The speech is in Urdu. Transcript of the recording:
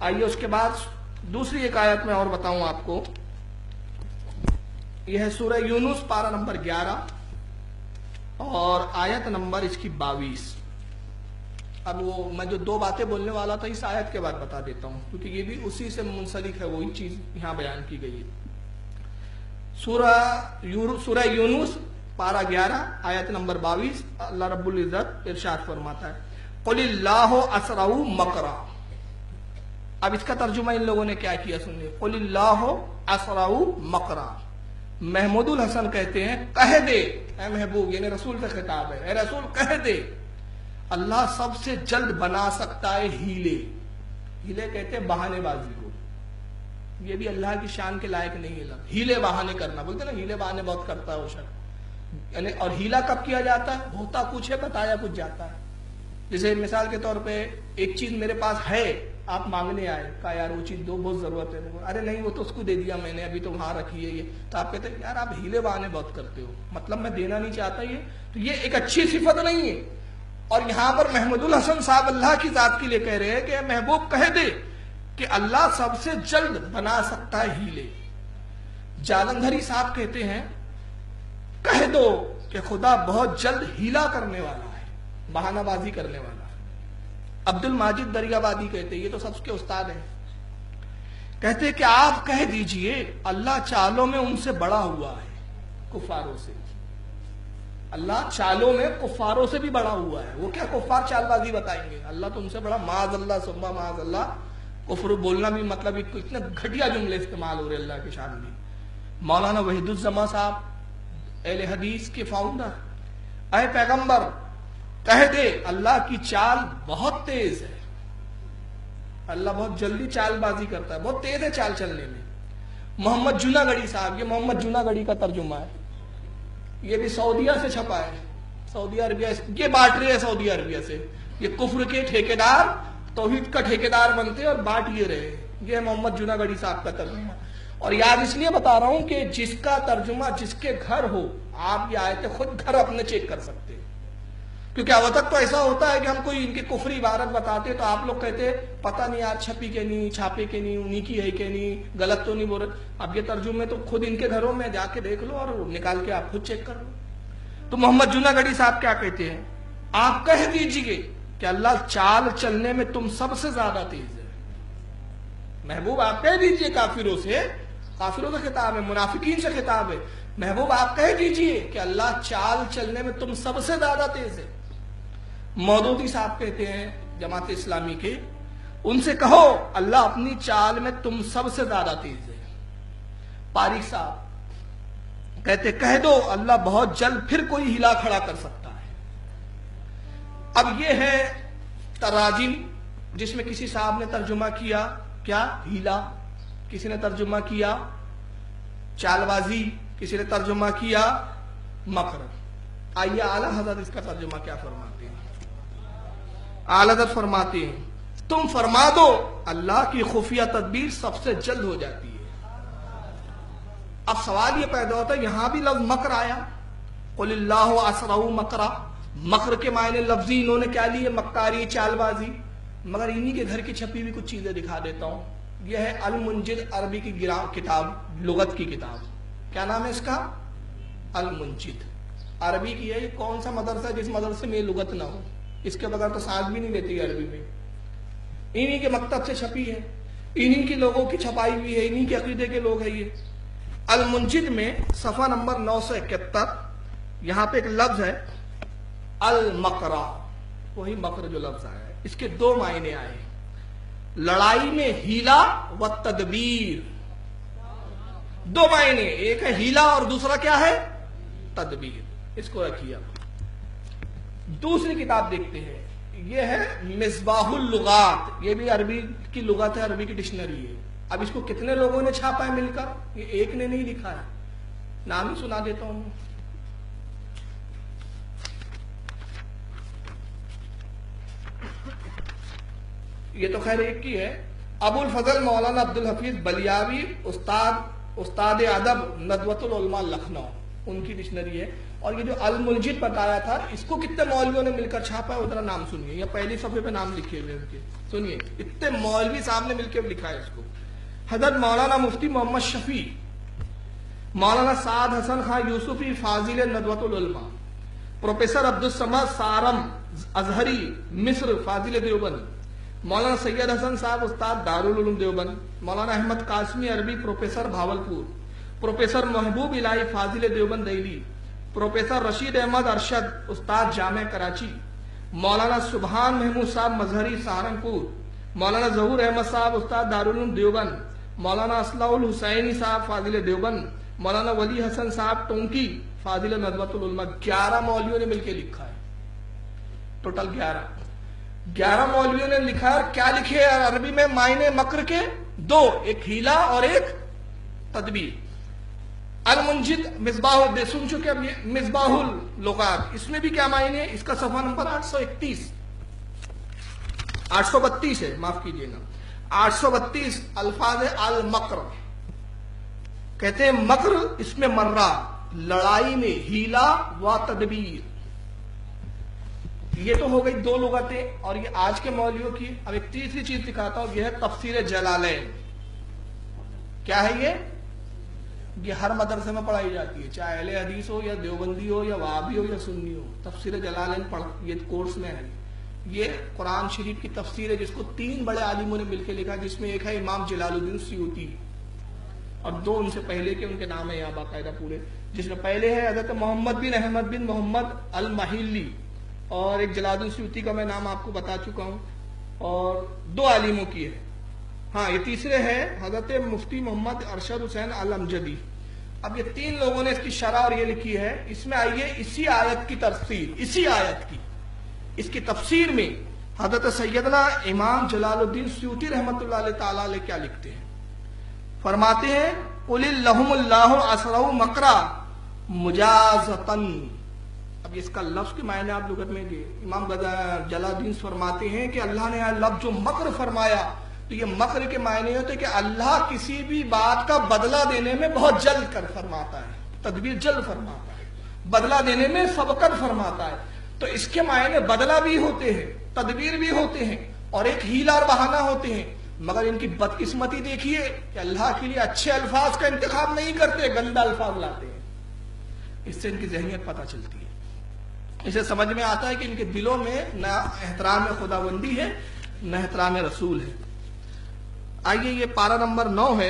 آئیے اس کے بعد دوسری ایک آیت میں اور بتاؤں آپ کو. یہ ہے سورہ یونس پارہ نمبر 11 اور آیت نمبر اس کی 22. اب وہ میں جو دو باتیں بولنے والا تھا اس آیت کے بعد بتا دیتا ہوں کیونکہ یہ بھی اسی سے منسلک ہے, وہی چیز یہاں بیان کی گئی ہے. سورہ یونس پارہ 11 آیت نمبر 22 اللہ رب العزت ارشاد فرماتا ہے قل اللہ اسرع مکرا. اب اس کا ترجمہ ان لوگوں نے کیا کیا سنیے. قل اللہ اسرع مکرا. محمود الحسن کہتے ہیں کہہ دے اے محبوب, یعنی رسول سے خطاب ہے, اے رسول کہہ دے اللہ سب سے جلد بنا سکتا ہے ہیلے. ہیلے کہتے ہیں بہانے بازی کو. یہ بھی اللہ کی شان کے لائق نہیں ہے. ہیلے بہانے کرنا بولتے نا, ہیلے بہانے بہت کرتا ہے وہ شخص. یعنی اور ہیلا کب کیا جاتا ہے؟ ہوتا کچھ ہے بتایا کچھ جاتا ہے. جیسے مثال کے طور پہ ایک چیز میرے پاس ہے, آپ مانگنے آئے, کہا یار وہ چیز دو, بہت ضرورت ہے. ارے نہیں وہ تو اس کو دے دیا میں نے, ابھی تو وہاں رکھی ہے یہ. تو آپ کہتے ہیں یار آپ ہیلے بہانے بہت کرتے ہو, مطلب میں دینا نہیں چاہتا یہ. تو یہ ایک اچھی صفت نہیں ہے. اور یہاں پر محمود الحسن صاحب اللہ کی ذات کے لیے کہہ رہے ہیں کہ محبوب کہہ دے کہ اللہ سب سے جلد بنا سکتا ہے ہیلے. جالندھری صاحب کہتے ہیں کہہ دو کہ خدا بہت جلد ہیلا کرنے والا ہے, بہانہ بازی کرنے والا ہے. عبد الماجد دریابادی کہتے ہیں, یہ تو سب کے استاد ہیں, کہتے کہ آپ کہہ دیجئے اللہ چالوں میں ان سے بڑا ہوا ہے, کفاروں سے. اللہ چالوں میں کفاروں سے بھی بڑا ہوا ہے. وہ کیا کفار چال بازی بتائیں گے, اللہ تو ان سے بڑا. معاذ اللہ ثم معاذ اللہ. کفر بولنا بھی مطلب اتنے گھٹیا جملے استعمال ہو رہے اللہ کے شان میں. مولانا وحید الزما صاحب اہل حدیث کے فاؤنڈر, اے پیغمبر کہہ دے اللہ کی چال بہت تیز ہے, اللہ بہت جلدی چال بازی کرتا ہے, بہت تیز ہے چال چلنے میں. محمد جوناگڑھی صاحب, یہ محمد جوناگڑھی کا ترجمہ ہے, یہ بھی سعودیہ سے چھپا ہے, سعودی عربیہ, یہ بانٹ رہے ہیں سعودی عربیہ سے. یہ کفر کے ٹھیکیدار توحید کا ٹھیکیدار بنتے اور بانٹ یہ رہے. یہ محمد جوناگڑھی صاحب کا ترجمہ. اور یاد اس لیے بتا رہا ہوں کہ جس کا ترجمہ جس کے گھر ہو, آپ یہ آیتیں خود گھر اپنے چیک کر سکتے ہیں. کیونکہ اب تک تو ایسا ہوتا ہے کہ ہم کوئی ان کی کفری عبارت بتاتے تو آپ لوگ کہتے پتہ نہیں یار چھپی کے نہیں, چھاپے کے نہیں, انہی کی ہے کہ نہیں, غلط تو نہیں بول رہے. اب یہ ترجمے تو خود ان کے گھروں میں جا کے دیکھ لو اور نکال کے آپ خود چیک کر لو. تو محمد جوناگڑھی صاحب کیا کہتے ہیں, آپ کہہ دیجئے کہ اللہ چال چلنے میں تم سب سے زیادہ تیز ہے. محبوب آپ کہہ دیجئے کافروں سے خطاب ہے, منافقین سے خطاب ہے. محبوب آپ کہہ دیجئے کہ اللہ چال چلنے میں تم سب سے زیادہ تیز ہے. مودودی صاحب کہتے ہیں جماعت اسلامی کے, ان سے کہو اللہ اپنی چال میں تم سب سے زیادہ تیز ہے. پاریک صاحب کہتے کہہ دو اللہ بہت جلد پھر کوئی ہلا کھڑا کر سکتا ہے. اب یہ ہے تراجم جس میں کسی صاحب نے ترجمہ کیا کیا ہیلا, کسی نے ترجمہ کیا چال بازی, کسی نے ترجمہ کیا مکر. آئیے اعلیٰ حضرت اس کا ترجمہ کیا فرماتے ہیں. اعلیٰ حضرت فرماتے ہیں تم فرما دو اللہ کی خفیہ تدبیر سب سے جلد ہو جاتی ہے. اب سوال یہ پیدا ہوتا ہے یہاں بھی لفظ مکر آیا, قل اللہ اسرع مکرا. مکر کے معنی لفظی انہوں نے کیا لیے, مکاری, چال بازی. مگر انہی کے گھر کی چھپی بھی کچھ چیزیں دکھا دیتا ہوں. یہ ہے المنجد, عربی کی کتاب, لغت کی کتاب. کیا نام ہے اس کا؟ المنجد. عربی کی ہے. یہ کون سا مدرسہ جس مدرسے میں یہ لغت نہ ہو, اس کے بغیر تو سانس بھی نہیں لیتی عربی میں. انہی کے مکتب سے چھپی ہے, انہی کے لوگوں کی چھپائی ہوئی ہے, انہی کے عقیدے کے لوگ ہیں یہ. المنجد میں صفحہ نمبر 971 یہاں پہ ایک لفظ ہے المکرا, وہی مکر جو لفظ آیا ہے. اس کے دو معنی آئے, لڑائی میں ہیلا و تدبیر. دو معنی, ایک ہے ہیلا اور دوسرا کیا ہے تدبیر. اس کو رکھیے. دوسری کتاب دیکھتے ہیں, یہ ہے مصباح اللغات. یہ بھی عربی کی لغت ہے, عربی کی ڈکشنری ہے. اب اس کو کتنے لوگوں نے چھاپا ہے مل کر, یہ ایک نے نہیں لکھا ہے. نام ہی سنا دیتا ہوں. یہ تو خیر ایک کی ہے, ابو الفضل مولانا عبد الحفیظ بلیاوی, استاد ادب ندوۃ العلماء لکھنؤ, ان کی ڈکشنری ہے. اور یہ جو المنجد بتایا تھا اس کو کتنے مولویوں نے مل کر چھاپا ہے ادھر نام سنیے، یا پہلی صفحے پہ نام لکھے ہوئے ان کے سنیے، اتنے مولوی صاحب نے مل کے لکھا ہے اس کو۔ حضرت مولانا مفتی محمد شفیع، مولانا سعد حسن خان یوسفی فاضل ندوۃ العلماء، پروفیسر عبدالصمد سارم ازہری مصر فاضل دیوبند، مولانا سید حسن صاحب استاد دارالعلوم دیوبند، مولانا احمد قاسمی عربی پروفیسر بھاولپور، پروفیسر محبوب الہی فاضل دیوبند دہلی، پروفیسر رشید احمد ارشد استاد جامع کراچی، مولانا سبحان محمود صاحب مظہری سہارنپور، مولانا ظہور احمد صاحب استاد دارالعلوم دیوبند، مولانا اصلاح الحسینی صاحب فاضل دیوبند، مولانا ولی حسن صاحب ٹونکی فاضل ندوۃ العلماء۔ 11 مولویوں نے مل کے لکھا ہے، ٹوٹل 11 مولویوں نے لکھا ہے۔ کیا لکھے ہیں عربی میں؟ معنی مکر کے دو، ایک ہیلا اور ایک تدبیر۔ المنجد مصباح سن چکے، اب یہ مصباح اللغات، اس میں بھی کیا معنی ہے؟ اس کا صفحہ نمبر 832 ہے، معاف کیجیے گا، 832 الفاظ المکر، کہتے ہیں مکر اس میں مرہ، لڑائی میں ہیلا و تدبیر۔ یہ تو ہو گئی 2 لغتیں، اور یہ آج کے مولویوں کی۔ اب ایک تیسری چیز دکھاتا ہوں، یہ ہے تفسیر جلالین۔ کیا ہے یہ ہر مدرسے میں پڑھائی جاتی ہے، چاہے اہل حدیث ہو یا دیوبندی ہو یا وہابی ہو یا سنی ہو، تفسیر جلالین پڑھ، یہ کورس میں ہے۔ یہ قرآن شریف کی تفسیر ہے جس کو 3 بڑے عالموں نے مل کے لکھا، جس میں ایک ہے امام جلال الدین سیوطی، اور 2 ان سے پہلے کے ان کے نام ہے یہاں باقاعدہ پورے، جس میں پہلے ہے حضرت محمد بن احمد بن محمد المحلی، اور ایک جلال الدین سیوطی کا میں نام آپ کو بتا چکا ہوں، اور 2 عالموں کی ہے۔ ہاں، یہ تیسرے ہے حضرت مفتی محمد ارشد حسین الامجدی۔ اب یہ 3 لوگوں نے اس کی شرح اور یہ لکھی ہے۔ اس میں آئیے اسی آیت کی تفسیر، اسی آیت کی، اس کی تفسیر میں حضرت سیدنا امام جلال الدین سیوطی رحمۃ اللہ علیہ تعالی علیہ کیا لکھتے ہیں؟ فرماتے ہیں قُلِ اللَّهُمُ اللَّهُ أَسْرَعُ مَكْرًا مُجَازَةً۔ اب اس کا لفظ کے معنی آپ لغت میں گئے، امام جلال الدین فرماتے ہیں کہ اللہ نے لفظ جو مکر فرمایا، تو یہ مکر کے معنی ہوتے ہیں کہ اللہ کسی بھی بات کا بدلہ دینے میں بہت جلد کر فرماتا ہے، تدبیر جلد فرماتا ہے، بدلہ دینے میں سبقت فرماتا ہے۔ تو اس کے معنی بدلہ بھی ہوتے ہیں، تدبیر بھی ہوتے ہیں، اور ایک ہیلا اور بہانہ ہوتے ہیں۔ مگر ان کی بدقسمتی دیکھیے کہ اللہ کے لیے اچھے الفاظ کا انتخاب نہیں کرتے، گندہ الفاظ لاتے ہیں۔ اس سے ان کی ذہنیت پتہ چلتی ہے، اسے سمجھ میں آتا ہے کہ ان کے دلوں میں نہ احترام خداوندی ہے نہ احترام رسول ہے۔ آئیے یہ پارہ نمبر 9 ہے۔